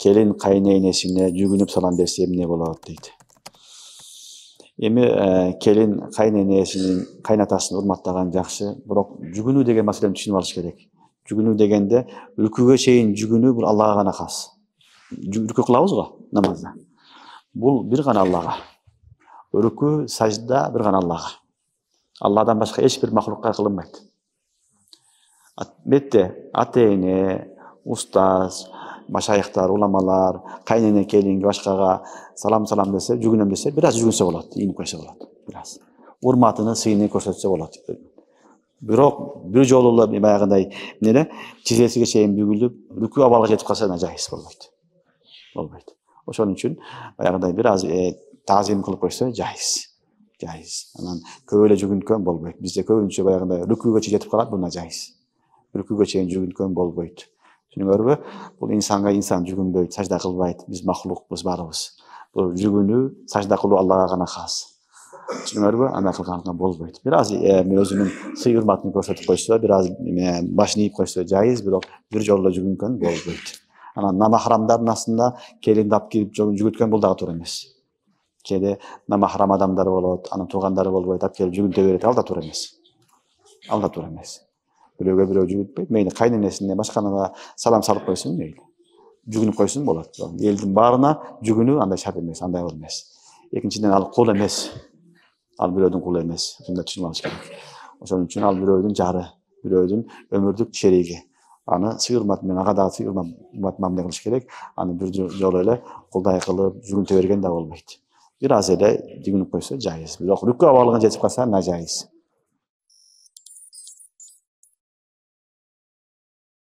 келин кайын энесине жүгүнүп салам берсе эмне болот дейт. Эми келин кайын энесинин кайнатасын урматтаган жакшы, бирок жүгүнүү деген маселени түшүнүп алыш керек. Жүгүнүү дегенде рүкүгө чейин жүгүнүү бул Аллага гана хас. Рүкү кылабыз го намазда. Бул бир гана Аллага. Рүкү, сажда бир гана Аллага. Алладан башка эч бир махлукка кылынбайт. Бетте ата-эне, устаз, машайыктар, уламалар, кайнене келинге башкага салам десе, жүгүнөм десе, бир аз жүгүнсө болот, ийинип койсо болот. Бир аз. Урматыны, сыйын көрсөтсө болот. Бирок бир жолу эле баягындай эмне тизесиге чейин бүгүлүп, рүкү абалга жетип калса жайыз болбойт. Болбойт. Ошон үчүн баягындай бир аз таазим кылып койсо жайыз. Анан көп эле жүгүнкөн болбойт. Бизде көбүнчө баягындай рүкүгө чейин жетип калат, буна жайыз. Рүкүгө чейин жүгүнкөн болбойт. Түшүнүңөрбү? Бул инсанга инсан жүгүнбөйт, сажда кылбайт. Биз махлукпуз барыбыз. Бул жүгүнүү, сажда кылуу Аллага гана хас. Түшүнүңөрбү? Андай кылганга болбойт. Бир аз өзүнүн сый урматын көрсөтүп койсо, бир аз башын ийип койсо жайыз, бирок бир жолу жүгүнкөн болбойт. Анан намахрамдардын астында келинди алып кирип жүгүткөн бул дагы туура эмес. Кээде намахрам адамдар болот, анын туугандары болбойт, алып келип жүгүнтө берет, ал да туура эмес. Ал да туура эмес. Бирөөгө бирөө жүгүтпөйт, мейли кайненесине башканага салам салып койсун, мейли. Жүгүнүп койсун болот. Элдин баарына жүгүнүү андай шарт эмес, андай эмес. Экинчиден ал кул эмес. Ал бирөөдүн кулу эмес. Ушунда түшүнүп алыш керек. Ошон үчүн ал бирөөдүн жары, бирөөдүн өмүрдүк шериги. Аны сый урмат менен, ага дагы сый урмат мамиле кылыш керек. Аны бир жолу эле кулдай кылып, жүгүнтө берген да болбойт. Бир аз эле жүгүнүп койсо жайыз. Бирок рүкү абалына жетип калса, жайыз.